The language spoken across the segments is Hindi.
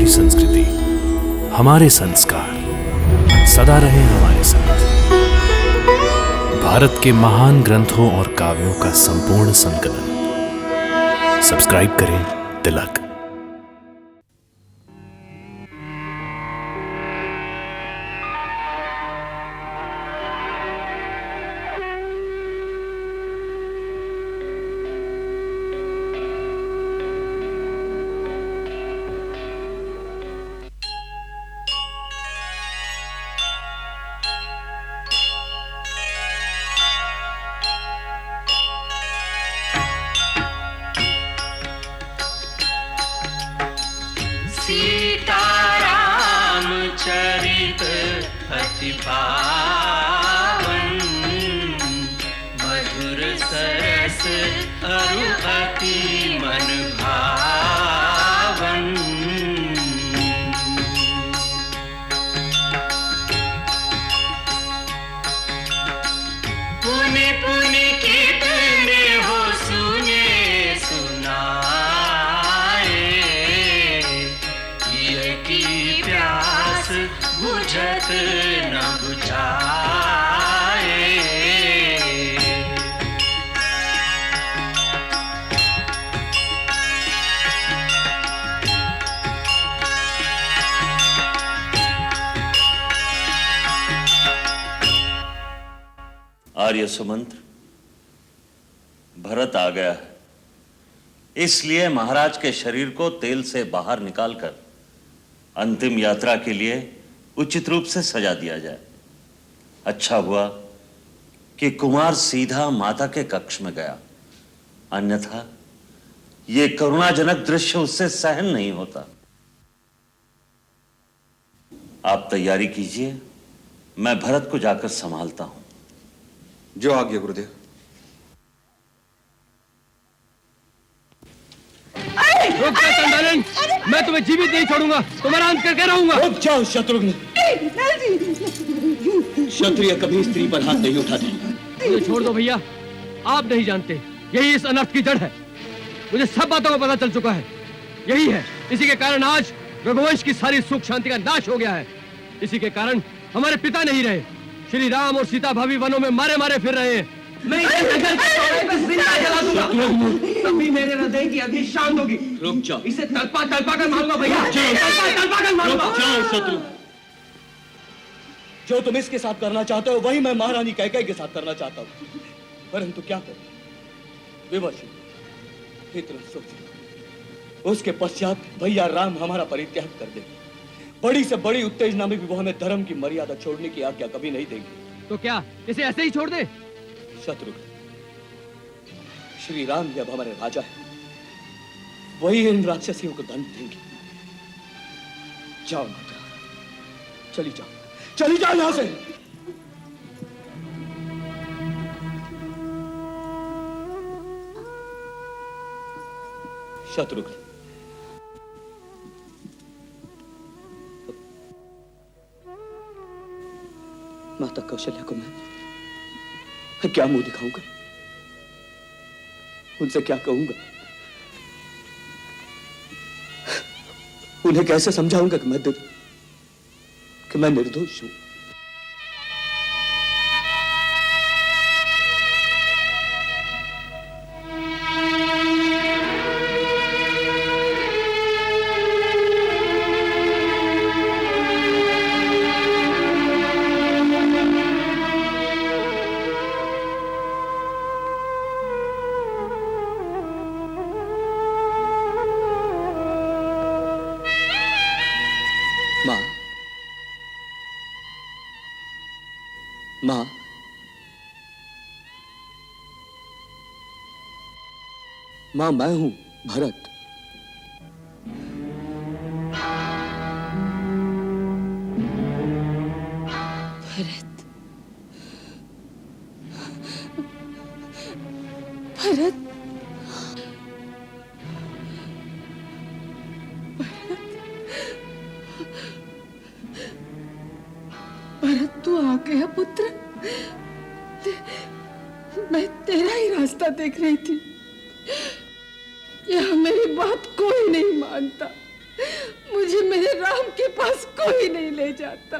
हमारी संस्कृति, हमारे संस्कार सदा रहे हमारे साथ। भारत के महान ग्रंथों और काव्यों का संपूर्ण संकलन। सब्सक्राइब करें तिलक। सीताराम चरित अति पावन, मधुर सरस अरु अति मन भावन। पुनि पुनि कितने हो सुने सुनाए, की प्यास बुझत न बुझाए। आर्य सुमंत्र, भरत आ गया है, इसलिए महाराज के शरीर को तेल से बाहर निकालकर अंतिम यात्रा के लिए उचित रूप से सजा दिया जाए। अच्छा हुआ कि कुमार सीधा माता के कक्ष में गया, अन्यथा यह करुणाजनक दृश्य उससे सहन नहीं होता। आप तैयारी कीजिए, मैं भरत को जाकर संभालता हूं। जो आज्ञा गुरुदेव। रुक जा चंडालन, मैं तुम्हें जीवित नहीं छोड़ूंगा, तुम्हारा अंत करके रहूंगा। रुक जाओ शत्रुघ्न, क्षत्रिय कभी स्त्री पर हाथ नहीं उठाते। मुझे छोड़ दो भैया, आप नहीं जानते यही इस अनर्थ की जड़ है। मुझे सब बातों का पता चल चुका है, यही है, इसी के कारण आज रघुवंश की सारी सुख शांति का नाश हो गया है। इसी के कारण हमारे पिता नहीं रहे, श्री राम और सीता भाभी वनों में मारे मारे फिर रहे हैं। मैं इसे नगर के चौराहे पर जिंदा जला दूंगा, तभी मेरे हृदय की अभी शांत होगी। रुक जाओ, इसे तलपा तलपा कर मारूंगा भैया, तलपा कर मारूंगा। रुक जाओ शत्रु, जो तुम इसके साथ करना चाहते हो वही मैं महारानी कैकेयी के साथ करना चाहता हूं, परंतु क्या करूं, विवश इतना सोच, उसके पश्चात भैया राम हमारा परित्याग कर देंगे। बड़ी से बड़ी उत्तेजना में भी वो हमें धर्म की मर्यादा छोड़ने की आज्ञा कभी नहीं देंगे। तो क्या इसे ऐसे ही छोड़ दे? शत्रुघ्न, श्री राम जब हमारे राजा हैं, वही इन राक्षसियों को दंड देंगे। जाओ माता, चली जाओ, चली जाओ यहां से। शत्रुघ्न, माता कौशल्या को मैं क्या मुंह दिखाऊंगा, उनसे क्या कहूंगा, उन्हें कैसे समझाऊंगा कि मैं निर्दोष हूं। मां, मां, मैं हूं भरत। भरत, भरत, भरत, तू आ गया पुत्र। मैं तेरा ही रास्ता देख रही थी, यह मेरी बात कोई नहीं मानता। मुझे मुझे मेरे राम के पास कोई नहीं ले जाता।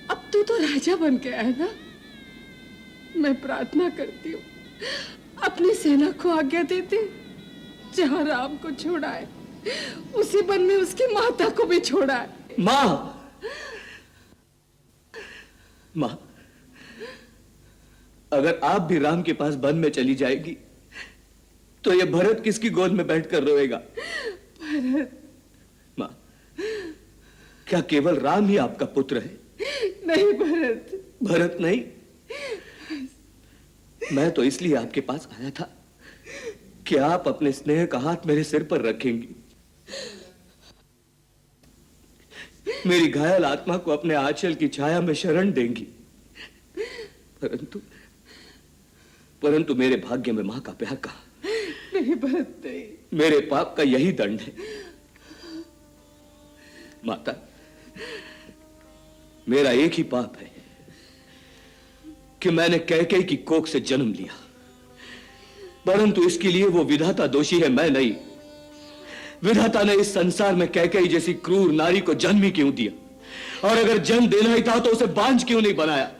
अब तू तो राजा बन गया है ना। मैं प्रार्थना करती हूँ अपनी सेना को आज्ञा देते, जहाँ राम को छोड़ा है उसी वन में उसकी माता को भी छोड़ा है। माँ, माँ, अगर आप भी राम के पास वन में चली जाएगी तो ये भरत किसकी गोद में बैठकर रोएगा? भरत। माँ, क्या केवल राम ही आपका पुत्र है? नहीं भरत। भरत नहीं, मैं तो इसलिए आपके पास आया था कि आप अपने स्नेह का हाथ मेरे सिर पर रखेंगी, मेरी घायल आत्मा को अपने आंचल की छाया में शरण देंगी। परंतु मेरे भाग्य में मां का प्यार कहा। नहीं भरत नहीं। मेरे पाप का यही दंड है। माता, मेरा एक ही पाप है कि मैंने कैकेयी की कोख से जन्म लिया, परंतु इसके लिए वो विधाता दोषी है, मैं नहीं। विधाता ने इस संसार में कैकेयी जैसी क्रूर नारी को जन्म ही क्यों दिया? और अगर जन्म देना ही था तो उसे बांझ क्यों नहीं बनाया,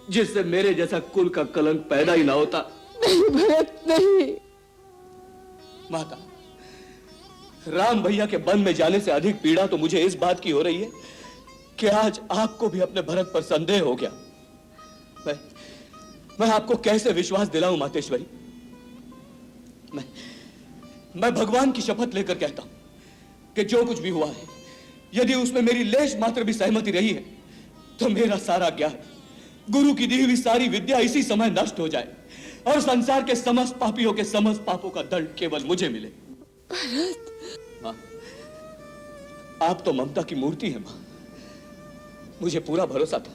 जिससे मेरे जैसा कुल का कलंक पैदा ही ना होता? नहीं भरत नहीं। माता, राम भैया के वन में जाने से अधिक पीड़ा तो मुझे इस बात की हो रही है कि आज आपको भी अपने भरत पर संदेह हो गया। मैं आपको कैसे विश्वास दिलाऊं मातेश्वरी? मैं भगवान की शपथ लेकर कहता हूं कि जो कुछ भी हुआ है, यदि उसमें मेरी लेश मात्र भी सहमति रही है तो मेरा सारा ज्ञान, गुरु की दी हुई सारी विद्या इसी समय नष्ट हो जाए और संसार के समस्त पापियों के समस्त पापों का दंड केवल मुझे मिले। मां, आप तो ममता की मूर्ति है मां। मुझे पूरा भरोसा था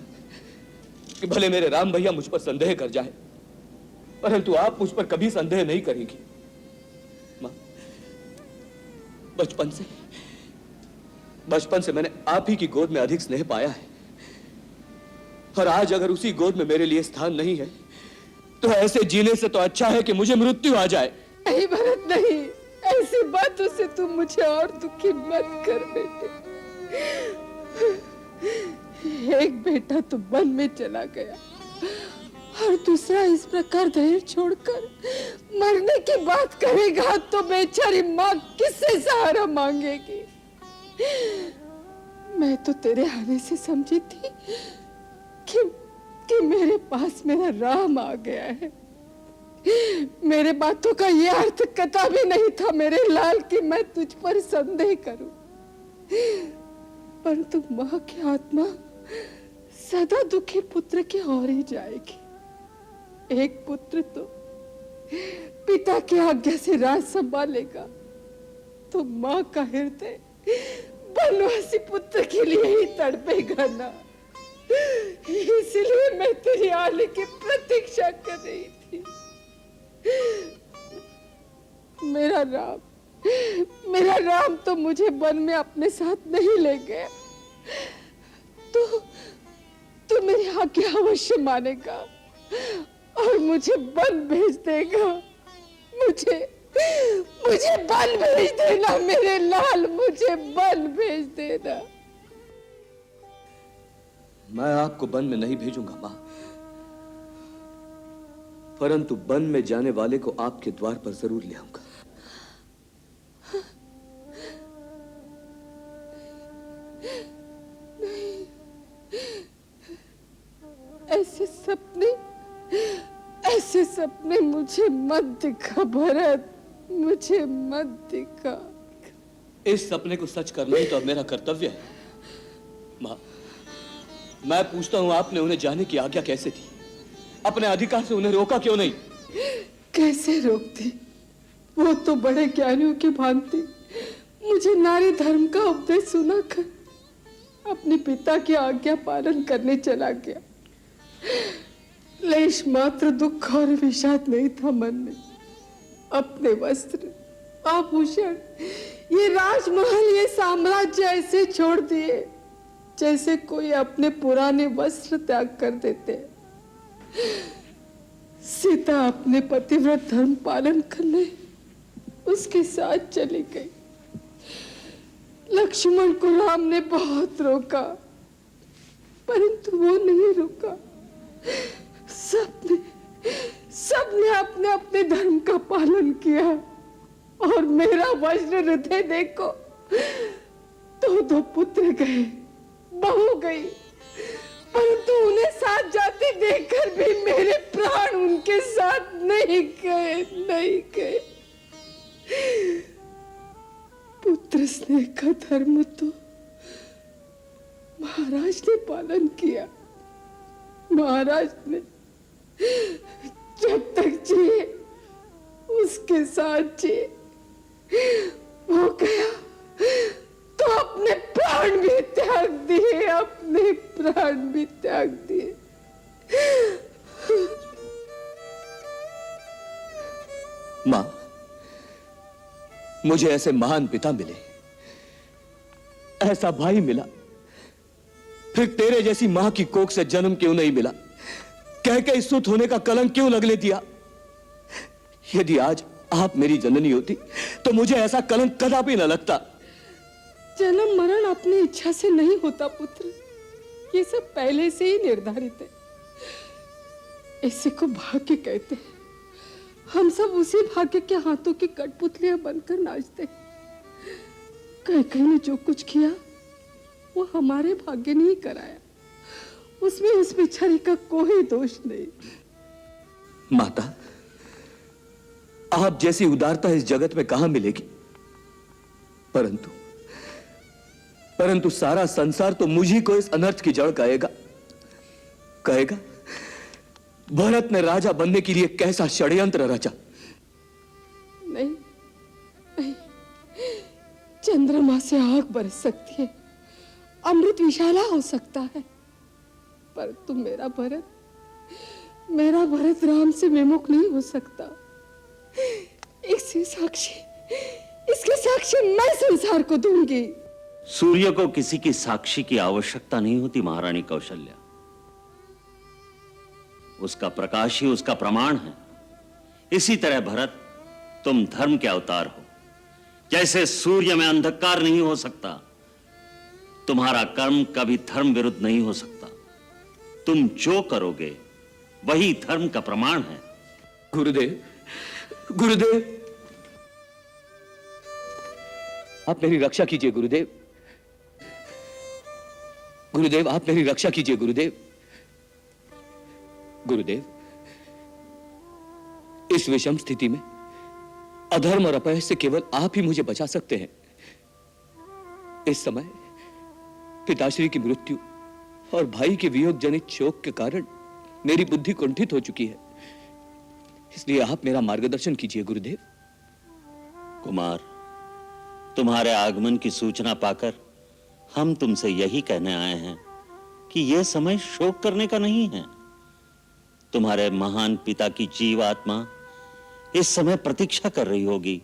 कि भले मेरे राम भैया मुझ पर संदेह कर जाए, परंतु आप मुझ पर कभी संदेह नहीं करेंगी। मां, बचपन से मैंने आप ही की गोद में अधिक स्नेह पाया है, और आज अगर उसी गोद में मेरे लिए स्थान नहीं है तो ऐसे जीने से तो अच्छा है कि मुझे मृत्यु आ जाए। नहीं भरत नहीं, ऐसी बातों से तू मुझे और दुखी मत कर बेटे। एक बेटा तो वन में चला गया और दूसरा इस प्रकार धैर्य छोड़कर मरने की बात करेगा तो बेचारी माँ किससे सहारा मांगेगी? मैं तो तेरे आने से समझी थी कि मेरे पास मेरा राम आ गया है। मेरे बातों का यह अर्थ कता भी नहीं था मेरे लाल कि मैं तुझ पर संदेह करूं, परंतु मां की आत्मा सदा दुखी पुत्र की ओर ही जाएगी। एक पुत्र तो पिता की आज्ञा से राज संभालेगा तो मां का हृदय बनवासी पुत्र के लिए ही तड़पेगा ना। इसलिए मैं तेरी आने की प्रतीक्षा कर रही थी। मेरा राम तो मुझे वन में अपने साथ नहीं ले गया, तो मेरी आज्ञा अवश्य मानेगा और मुझे वन भेज देगा। मुझे वन भेज देना मेरे लाल, मुझे वन भेज देना। मैं आपको वन में नहीं भेजूंगा मां, परंतु वन में जाने वाले को आपके द्वार पर जरूर ले आऊंगा। ऐसे सपने मुझे मत दिखा भरत, मुझे मत दिखा। इस सपने को सच करना ही तो अब मेरा कर्तव्य है। मां, मैं पूछता हूं, आपने उन्हें जाने की आज्ञा कैसे दी? अपने अधिकार से उन्हें रोका क्यों नहीं? कैसे रोकती? वो तो बड़े ज्ञानियों की भांति मुझे नारी धर्म का उपदेश सुनाकर अपने पिता की आज्ञा पालन करने चला गया। लेश मात्र दुख और विषाद नहीं था मन में। अपने वस्त्र, आभूषण, ये राजमहल, ये साम्राज्य ऐसे छोड़ दिए जैसे कोई अपने पुराने वस्त्र त्याग कर देते। सीता अपने पतिव्रत धर्म पालन करने उस उसके साथ चली गई। लक्ष्मण को राम ने बहुत रोका, परंतु वो नहीं रुका। सबने अपने अपने धर्म का पालन किया, और मेरा वज्र हृदय देखो, दो पुत्र गए, बहू गई, परंतु उन्हें साथ जाते देखकर भी मेरे प्राण उनके साथ नहीं गए। पुत्र स्नेह का धर्म तो महाराज ने पालन किया। महाराज ने जब तक जिए उसके साथ जिए, वो गया तो अपने प्राण भी त्याग दिए, अपने प्राण भी त्याग दिए। मां, मुझे ऐसे महान पिता मिले, ऐसा भाई मिला, फिर तेरे जैसी मां की कोख से जन्म क्यों नहीं मिला? कह के स्तुत होने का कलंक क्यों लगने दिया? यदि आज आप मेरी जननी होती तो मुझे ऐसा कलंक कदापि न लगता। जन्म मरण अपनी इच्छा से नहीं होता पुत्र, ये सब पहले से ही निर्धारित है। इसी को भाग्य कहते हैं। हम सब उसी भाग्य के हाथों की कठपुतलियां बनकर नाचते हैं। कैकेयी ने जो कुछ किया वो हमारे भाग्य ने ही कराया, उसमें उस बेचारी का कोई दोष नहीं। माता, आप जैसी उदारता इस जगत में कहां मिलेगी? परंतु सारा संसार तो मुझी को इस अनर्थ की जड़ कहेगा भरत ने राजा बनने के लिए कैसा षड्यंत्र रचा। नहीं, चंद्रमा से आग बरस सकती है, अमृत विशाला हो सकता है, पर तुम मेरा भरत राम से विमुख नहीं हो सकता। इसके साक्षी मैं संसार को दूंगी। सूर्य को किसी की साक्षी की आवश्यकता नहीं होती महारानी कौशल्या, उसका प्रकाश ही उसका प्रमाण है। इसी तरह भरत, तुम धर्म के अवतार हो। जैसे सूर्य में अंधकार नहीं हो सकता, तुम्हारा कर्म कभी धर्म विरुद्ध नहीं हो सकता। तुम जो करोगे वही धर्म का प्रमाण है। गुरुदेव, आप मेरी रक्षा कीजिए गुरुदेव। आप मेरी रक्षा कीजिए गुरुदेव। इस विषम स्थिति में अधर्म और अपयश से केवल आप ही मुझे बचा सकते हैं। इस समय पिताश्री की मृत्यु और भाई के वियोग जनित शोक के कारण मेरी बुद्धि कुंठित हो चुकी है, इसलिए आप मेरा मार्गदर्शन कीजिए गुरुदेव। कुमार, तुम्हारे आगमन की सूचना पाकर हम तुमसे यही कहने आए हैं कि यह समय शोक करने का नहीं है। तुम्हारे महान पिता की जीव आत्मा इस समय प्रतीक्षा कर रही होगी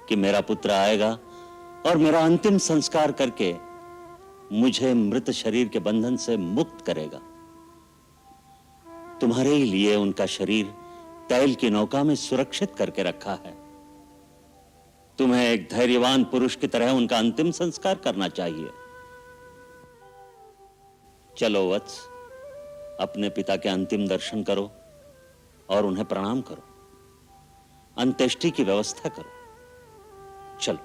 कि मेरा पुत्र आएगा और मेरा अंतिम संस्कार करके मुझे मृत शरीर के बंधन से मुक्त करेगा। तुम्हारे ही लिए उनका शरीर तैल की नौका में सुरक्षित करके रखा है। तुम्हें एक धैर्यवान पुरुष की तरह उनका अंतिम संस्कार करना चाहिए। चलो वत्स, अपने पिता के अंतिम दर्शन करो और उन्हें प्रणाम करो, अंत्येष्टि की व्यवस्था करो। चलो।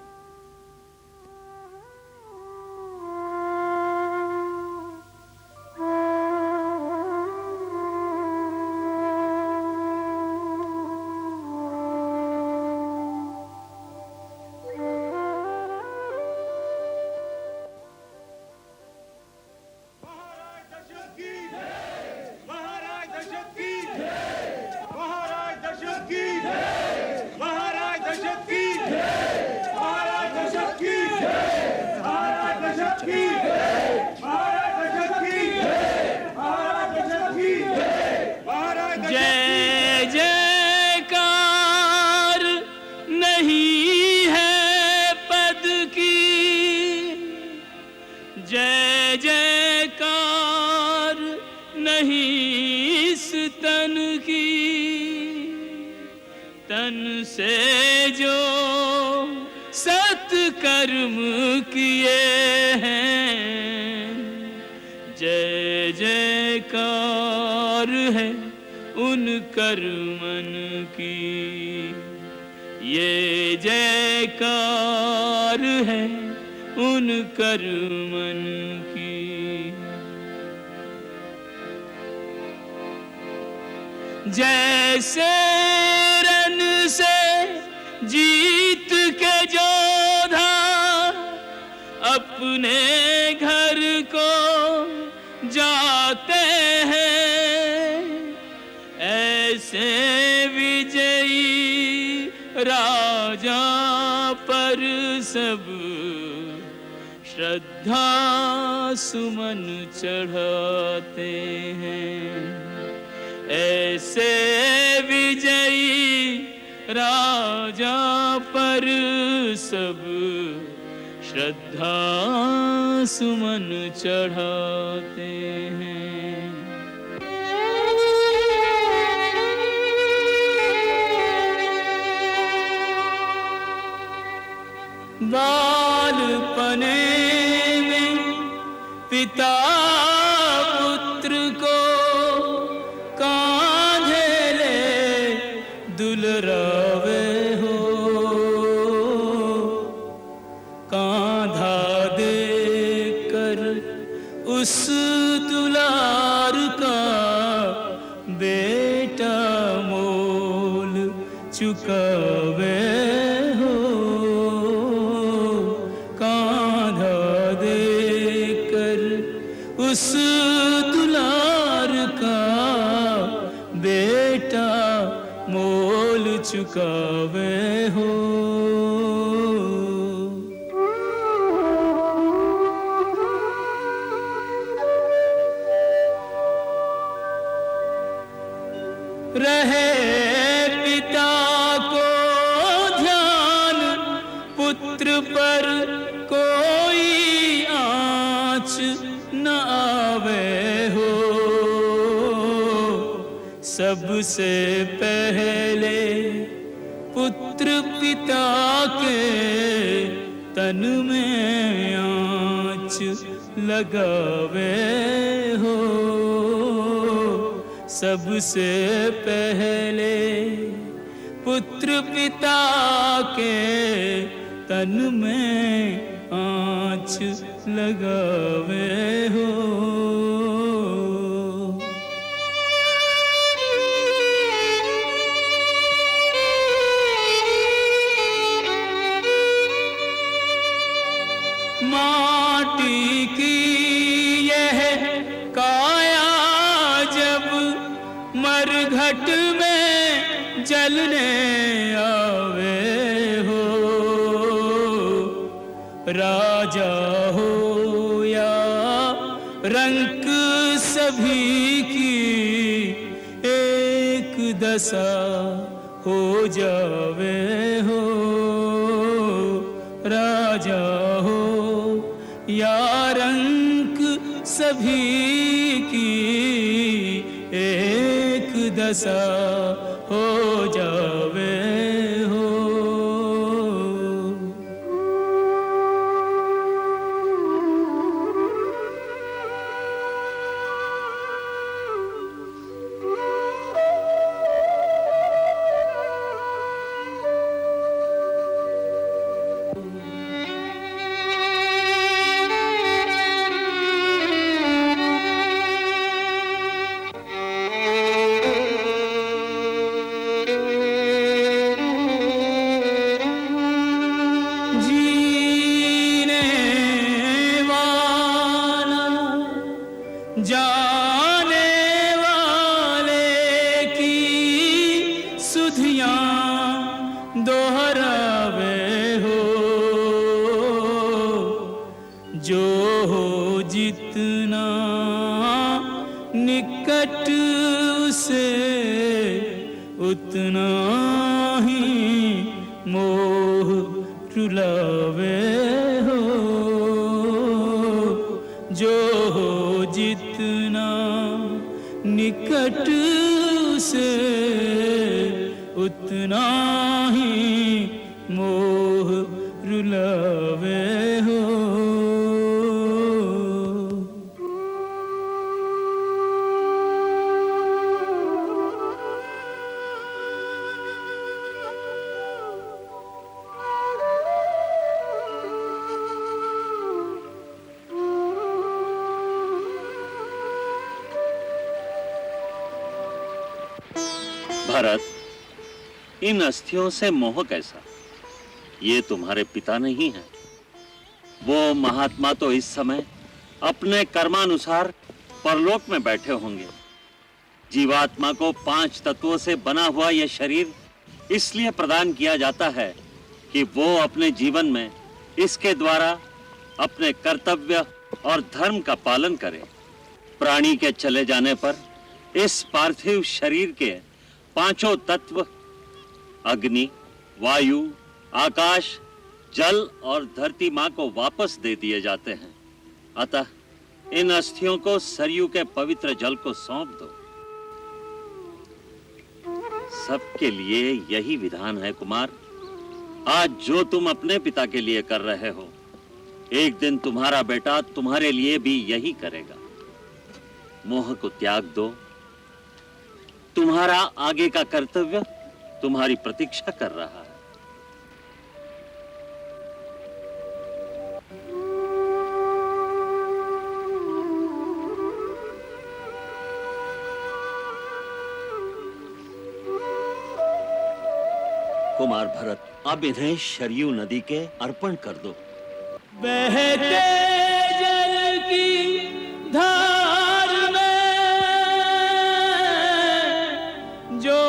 जय जयकार नहीं है पद की, जय जयकार नहीं इस तन की, तन से जो कर्म किए हैं। जय जयकार है उन कर्मन की, ये जयकार है उन कर्मन की। जैसे रन से जीत के जोधा अपने घर को जाते हैं, ऐसे विजयी राजा पर सब श्रद्धा सुमन चढ़ाते हैं। ऐसे विजयी राजा पर सब श्रद्धा सुमन चढ़ाते हैं। बालपने में पिता पुत्र को कांधे ले दुलरावे हो, कांधा दे कर उस दुलार का बेटा मोल चुकावे हो, कांधा दे कर उस दुलार का बेटा मोल चुकावे हो। रहे पिता को ध्यान पुत्र पर कोई आँच न आवे हो, सबसे पहले पुत्र पिता के तन में आँच लगावे हो, सबसे पहले पुत्र पिता के तन में आँच लगावे हो। माटी की यह काया जब मरघट में जलने आवे हो, राजा हो या रंक सभी की एक दशा हो जावे हो, राजा हो या रंक सभी की एक दशा हो जावे हो। जाने वाले की सुधियां दोहरावे हो, जो हो जितना निकट उसे उतना ही मोह रुलावे हो, जो हो जितना निकट से उतना ही मोह रुलावे हो। भरत, इन अस्थियों से मोह कैसा? ये तुम्हारे पिता नहीं है। वो महात्मा तो इस समय अपने कर्मानुसार परलोक में बैठे होंगे। जीवात्मा को 5 तत्वों से बना हुआ यह शरीर इसलिए प्रदान किया जाता है कि वो अपने जीवन में इसके द्वारा अपने कर्तव्य और धर्म का पालन करे। प्राणी के चले जाने पर इस पार्थिव शरीर के 5 तत्व अग्नि, वायु, आकाश, जल और धरती मां को वापस दे दिए जाते हैं। अतः इन अस्थियों को सरयू के पवित्र जल को सौंप दो। सबके लिए यही विधान है कुमार। आज जो तुम अपने पिता के लिए कर रहे हो, एक दिन तुम्हारा बेटा तुम्हारे लिए भी यही करेगा। मोह को त्याग दो। तुम्हारा आगे का कर्तव्य तुम्हारी प्रतीक्षा कर रहा है। कुमार भरत, अब इन्हें शरयू नदी के अर्पण कर दो। बहते जल की धार में जो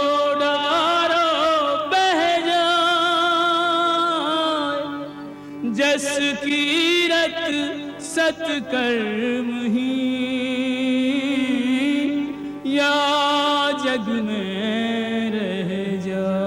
डारो बह जाए, जस कीरत सत्कर्म ही या जग में रह जाए।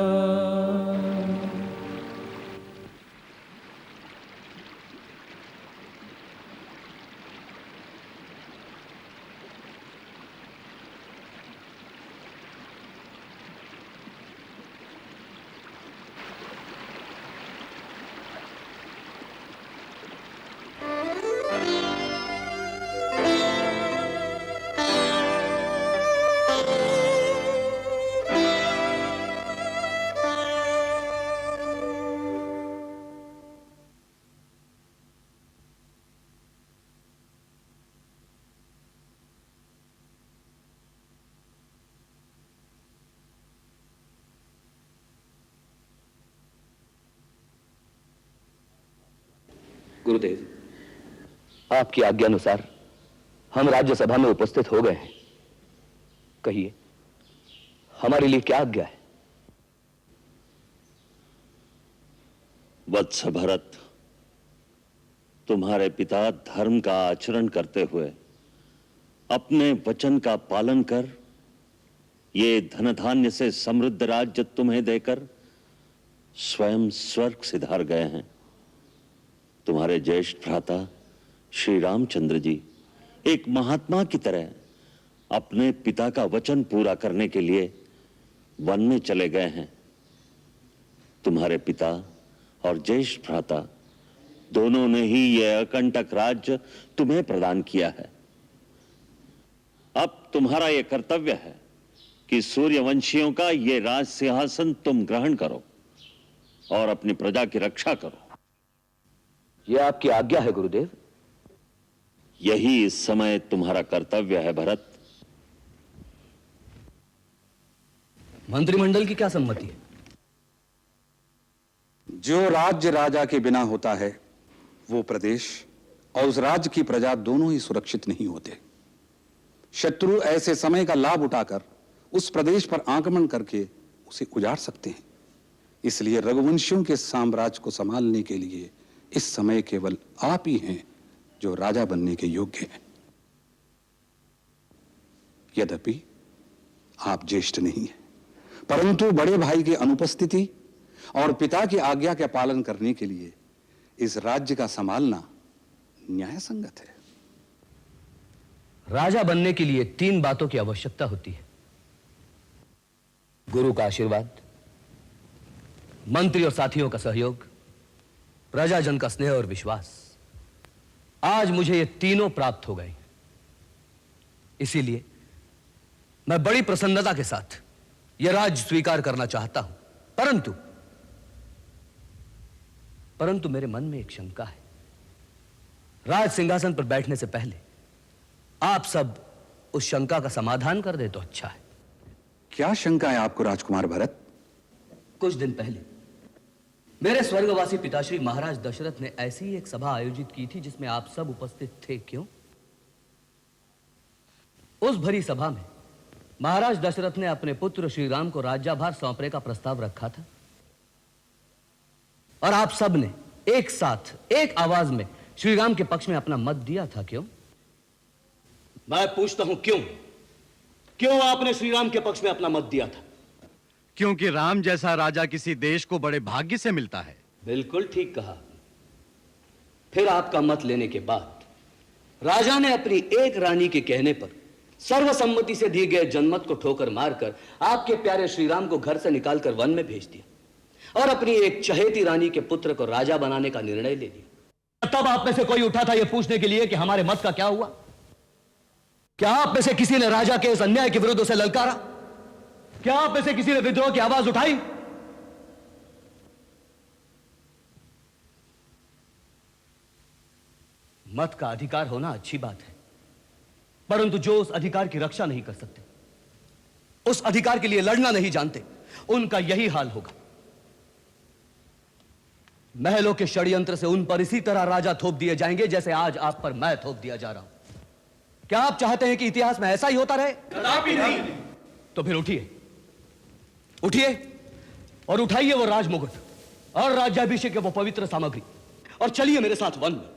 गुरुदेव, आपकी आज्ञा अनुसार हम राज्यसभा में उपस्थित हो गए हैं। कहिए, हमारे लिए क्या आज्ञा है? वत्स भरत, तुम्हारे पिता धर्म का आचरण करते हुए अपने वचन का पालन कर ये धन धान्य से समृद्ध राज्य तुम्हें देकर स्वयं स्वर्ग सिधार गए हैं। तुम्हारे ज्येष्ठ भ्राता श्री रामचंद्र जी एक महात्मा की तरह अपने पिता का वचन पूरा करने के लिए वन में चले गए हैं। तुम्हारे पिता और ज्येष्ठ भ्राता दोनों ने ही यह अकंटक राज्य तुम्हें प्रदान किया है। अब तुम्हारा यह कर्तव्य है कि सूर्यवंशियों का यह राज सिंहासन तुम ग्रहण करो और अपनी प्रजा की रक्षा करो। यह आपकी आज्ञा है गुरुदेव। यही इस समय तुम्हारा कर्तव्य है भरत। मंत्रिमंडल की क्या सम्मति है? जो राज्य राजा के बिना होता है, वो प्रदेश और उस राज्य की प्रजा दोनों ही सुरक्षित नहीं होते। शत्रु ऐसे समय का लाभ उठाकर उस प्रदेश पर आक्रमण करके उसे उजाड़ सकते हैं। इसलिए रघुवंशियों के साम्राज्य को संभालने के लिए इस समय केवल आप ही हैं जो राजा बनने के योग्य हैं। यद्यपि आप ज्येष्ठ नहीं हैं, परंतु बड़े भाई की अनुपस्थिति और पिता की आज्ञा के पालन करने के लिए इस राज्य का संभालना न्याय संगत है। राजा बनने के लिए 3 बातों की आवश्यकता होती है: गुरु का आशीर्वाद, मंत्री और साथियों का सहयोग प्रजाजन का स्नेह और विश्वास, आज मुझे ये तीनों प्राप्त हो गए। इसीलिए मैं बड़ी प्रसन्नता के साथ यह राज्य स्वीकार करना चाहता हूं। परंतु मेरे मन में एक शंका है। राज सिंहासन पर बैठने से पहले आप सब उस शंका का समाधान कर दे तो अच्छा है। क्या शंका है आपको राजकुमार भरत? कुछ दिन पहले मेरे स्वर्गवासी पिताश्री महाराज दशरथ ने ऐसी ही एक सभा आयोजित की थी जिसमें आप सब उपस्थित थे। क्यों? उस भरी सभा में महाराज दशरथ ने अपने पुत्र श्री राम को राज्यभार सौंपने का प्रस्ताव रखा था और आप सब ने एक साथ एक आवाज में श्री राम के पक्ष में अपना मत दिया था। क्यों? मैं पूछता हूं क्यों आपने श्री राम के पक्ष में अपना मत दिया था? क्योंकि राम जैसा राजा किसी देश को बड़े भाग्य से मिलता है। बिल्कुल ठीक कहा। फिर आपका मत लेने के बाद राजा ने अपनी एक रानी के कहने पर सर्वसम्मति से दिए गए जनमत को ठोकर मारकर आपके प्यारे श्री राम को घर से निकालकर वन में भेज दिया और अपनी एक चहेती रानी के पुत्र को राजा बनाने का निर्णय ले लिया। तब आप में से कोई उठा था यह पूछने के लिए कि हमारे मत का क्या हुआ? क्या आप में से किसी ने राजा के इस अन्याय के विरुद्ध उसे ललकारा? क्या आप में से किसी ने विद्रोह की आवाज उठाई? मत का अधिकार होना अच्छी बात है, परंतु जो उस अधिकार की रक्षा नहीं कर सकते, उस अधिकार के लिए लड़ना नहीं जानते, उनका यही हाल होगा। महलों के षड्यंत्र से उन पर इसी तरह राजा थोप दिए जाएंगे जैसे आज आप पर मैं थोप दिया जा रहा हूं। क्या आप चाहते हैं कि इतिहास में ऐसा ही होता रहे? कदापि नहीं। तो फिर उठिए और उठाइए वो राजमुकुट और राज्याभिषेक के वो पवित्र सामग्री और चलिए मेरे साथ वन में,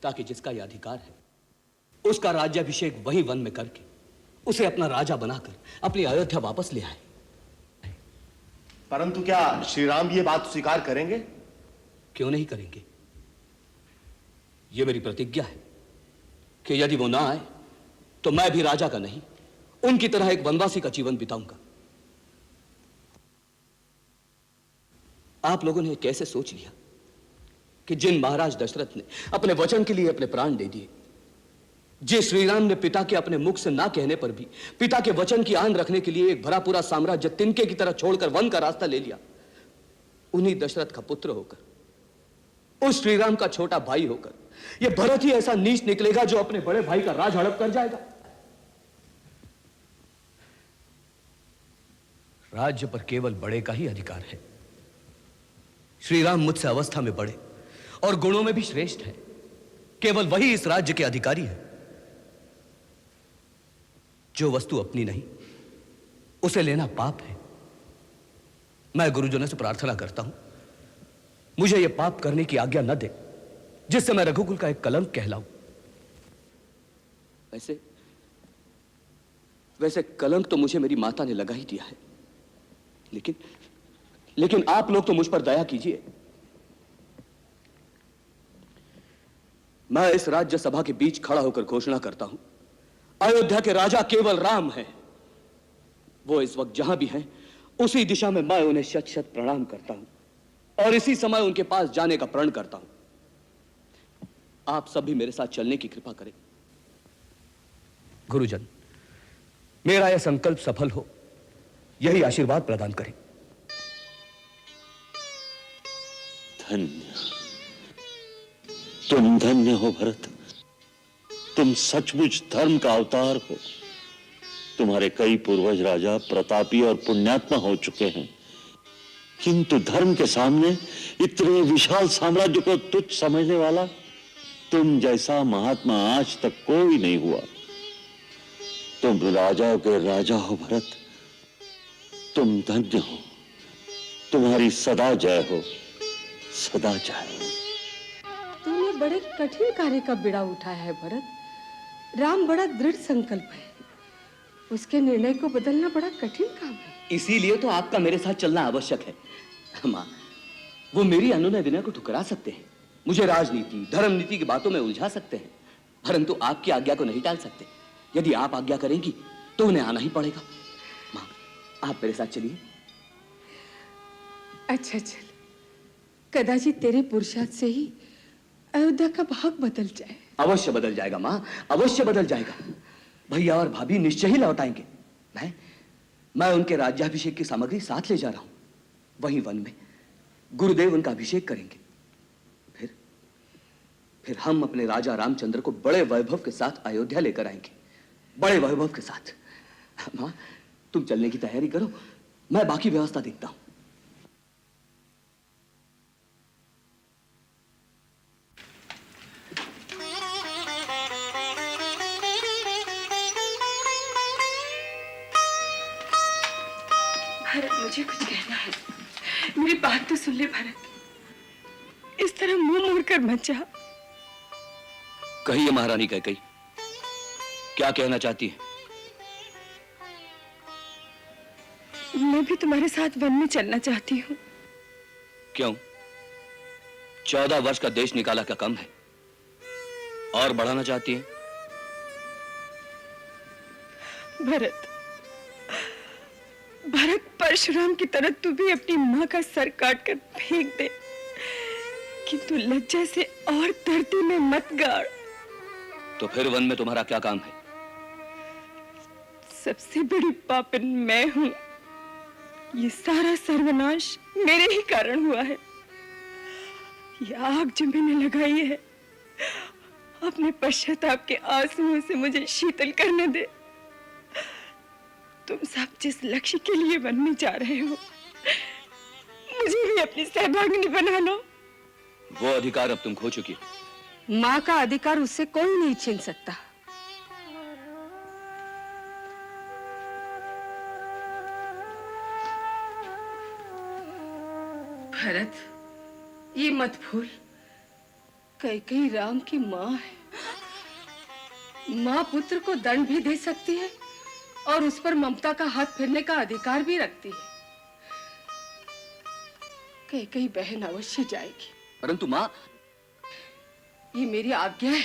ताकि जिसका यह अधिकार है उसका राज्याभिषेक वही वन में करके उसे अपना राजा बनाकर अपनी अयोध्या वापस ले आए। परंतु क्या श्री राम ये बात स्वीकार करेंगे? क्यों नहीं करेंगे? यह मेरी प्रतिज्ञा है कि यदि वो ना आए तो मैं भी राजा का नहीं, उनकी तरह एक वनवासी का जीवन बिताऊंगा। आप लोगों ने कैसे सोच लिया कि जिन महाराज दशरथ ने अपने वचन के लिए अपने प्राण दे दिए, जिस श्री राम ने पिता के अपने मुख से ना कहने पर भी पिता के वचन की आन रखने के लिए एक भरा पूरा साम्राज्य तिनके की तरह छोड़कर वन का रास्ता ले लिया, उन्हीं दशरथ का पुत्र होकर, उस श्री राम का छोटा भाई होकर यह भरत ही ऐसा नीच निकलेगा जो अपने बड़े भाई का राज हड़प कर जाएगा? राज्य पर केवल बड़े का ही अधिकार है। श्री राम मुझसे अवस्था में बड़े और गुणों में भी श्रेष्ठ है, केवल वही इस राज्य के अधिकारी है। जो वस्तु अपनी नहीं उसे लेना पाप है। मैं गुरुजनों से प्रार्थना करता हूं मुझे यह पाप करने की आज्ञा न दे जिससे मैं रघुकुल का एक कलंक कहलाऊं। वैसे कलंक तो मुझे मेरी माता ने लगा ही दिया है, लेकिन आप लोग तो मुझ पर दया कीजिए। मैं इस राज्य सभा के बीच खड़ा होकर घोषणा करता हूं, अयोध्या के राजा केवल राम हैं। वो इस वक्त जहां भी हैं उसी दिशा में मैं उन्हें शत शत प्रणाम करता हूं और इसी समय उनके पास जाने का प्रण करता हूं। आप सब भी मेरे साथ चलने की कृपा करें। गुरुजन, मेरा यह संकल्प सफल हो, यही आशीर्वाद प्रदान करें। धन्य, तुम धन्य हो भरत, तुम सचमुच धर्म का अवतार हो। तुम्हारे कई पूर्वज राजा प्रतापी और पुण्यात्मा हो चुके हैं, किंतु धर्म के सामने इतने विशाल साम्राज्य को तुच्छ समझने वाला तुम जैसा महात्मा आज तक कोई नहीं हुआ। तुम राजाओं के राजा हो भरत, तुम धन्य हो। तुम्हारी सदा जय हो, सदा जय हो। तूने बड़े कठिन कार्य का बीड़ा उठाया है भरत। राम बड़ा दृढ़ संकल्प है, उसके निर्णय को बदलना बड़ा कठिन काम है। इसीलिए तो आपका मेरे साथ चलना आवश्यक है। माँ, वो मेरी अनुनय विनय को ठुकरा सकते हैं, मुझे राजनीति धर्म नीति की बातों में उलझा सकते हैं, परंतु आपकी आज्ञा को नहीं टाल सकते। यदि आप आज्ञा करेंगी तो उन्हें आना ही पड़ेगा। माँ, आप मेरे साथ चलिए। अच्छा चल, कदाचित तेरे पुरुषार्थ से ही अयोध्या का भाग बदल जाए। अवश्य बदल जाएगा माँ, अवश्य बदल जाएगा। भैया और भाभी निश्चय ही लौट आएंगे। मैं उनके राज्याभिषेक की सामग्री साथ ले जा रहा हूं। वहीं वन में गुरुदेव उनका अभिषेक करेंगे। फिर हम अपने राजा रामचंद्र को बड़े वैभव के साथ अयोध्या लेकर आएंगे, बड़े वैभव के साथ। माँ, तुम चलने की तैयारी करो, मैं बाकी व्यवस्था देखता हूं। भरत, मुझे कुछ कहना है। मेरी बात तो सुन ले भरत। इस तरह मुंह मोड़कर मत जा। कहिए महारानी कैकेयी, क्या कहना चाहती है? मैं भी तुम्हारे साथ वन में चलना चाहती हूँ। क्यों? 14 वर्ष का देश निकाला क्या कम है? और बढ़ाना चाहती है? भरत, परशुराम की तरह तू भी अपनी माँ का सर काट कर फेंक दे, किंतु लज्जा से और धरती में मत गाड़। तो फिर वन में तुम्हारा क्या काम है? सबसे बड़ी पापिन मैं हूं। ये सारा सर्वनाश मेरे ही कारण हुआ है। ये आग जो मैंने लगाई है, अपने पश्चाताप के आंसुओं से मुझे शीतल करने दे। तुम सब जिस लक्ष्य के लिए वन में जा रहे हो, मुझे भी अपनी सहभागिनी बना लो। वो अधिकार अब तुम खो चुकी हो। माँ का अधिकार उससे कोई नहीं छीन सकता। भरत, ये मत भूल, कैकेयी राम की माँ है। माँ पुत्र को दंड भी दे सकती है और उस पर ममता का हाथ फेरने का अधिकार भी रखती है। कैकेयी बहन अवश्य जाएगी। परंतु माँ, ये मेरी आज्ञा है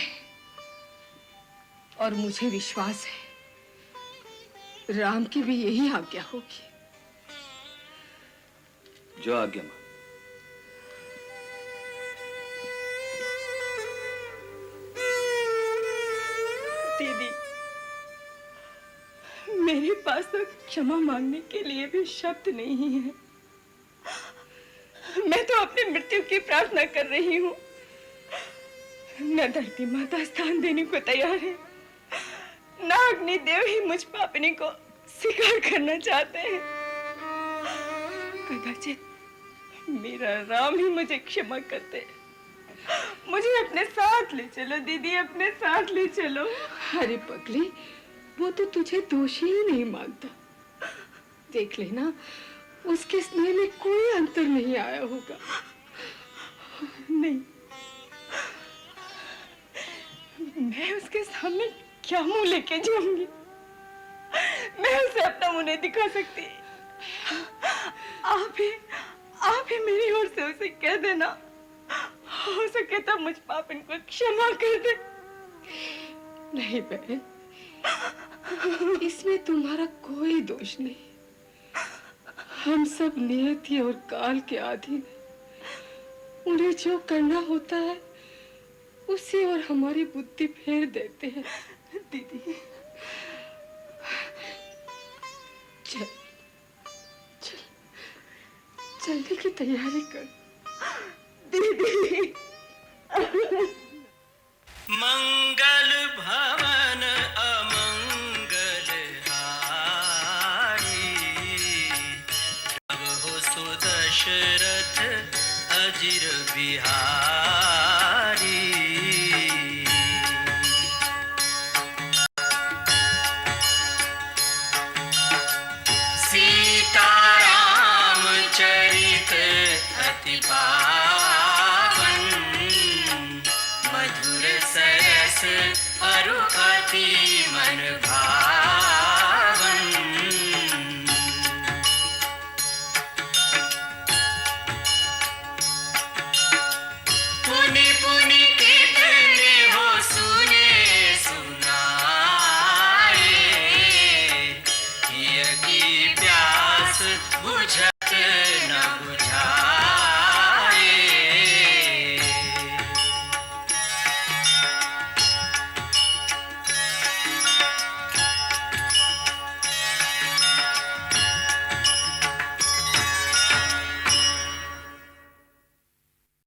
और मुझे विश्वास है राम की भी यही आज्ञा होगी। जो आज्ञा माँ। दीदी, मेरे पास तो क्षमा मांगने के लिए भी शब्द नहीं है। मैं तो अपनी मृत्यु की प्रार्थना कर रही हूँ। न धरती माता स्थान देने को तैयार है, न अग्निदेव ही मुझ पापिनी को स्वीकार करना चाहते हैं। कदाचित मेरा राम ही मुझे क्षमा करते। मुझे अपने साथ ले चलो दीदी, अपने साथ ले चलो। अरे पगली, वो तो तुझे दोषी ही नहीं मानता। देख लेना, उसके स्नेह में कोई अंतर नहीं आया होगा। नहीं, मैं उसके सामने क्या मुंह लेके जाऊंगी? मैं उसे अपना मुंह नहीं दिखा सकती। आप ही मेरी ओर से उसे कह देना, हो सके तो मुझ पापिन को क्षमा कर दे। नहीं बहन, इसमें तुम्हारा कोई दोष नहीं। हम सब नियति और काल के अधीन, उन्हें जो करना होता है उसी और हमारी बुद्धि फेर देते हैं। दीदी, चल जल्दी की तैयारी कर दीदी। मंगल भवन अमंगल हारी, तब हो सुदशरथ अजिर बिहारी। सीताराम चरित अति पावन, मधुर सरस अरु अति मन भावन।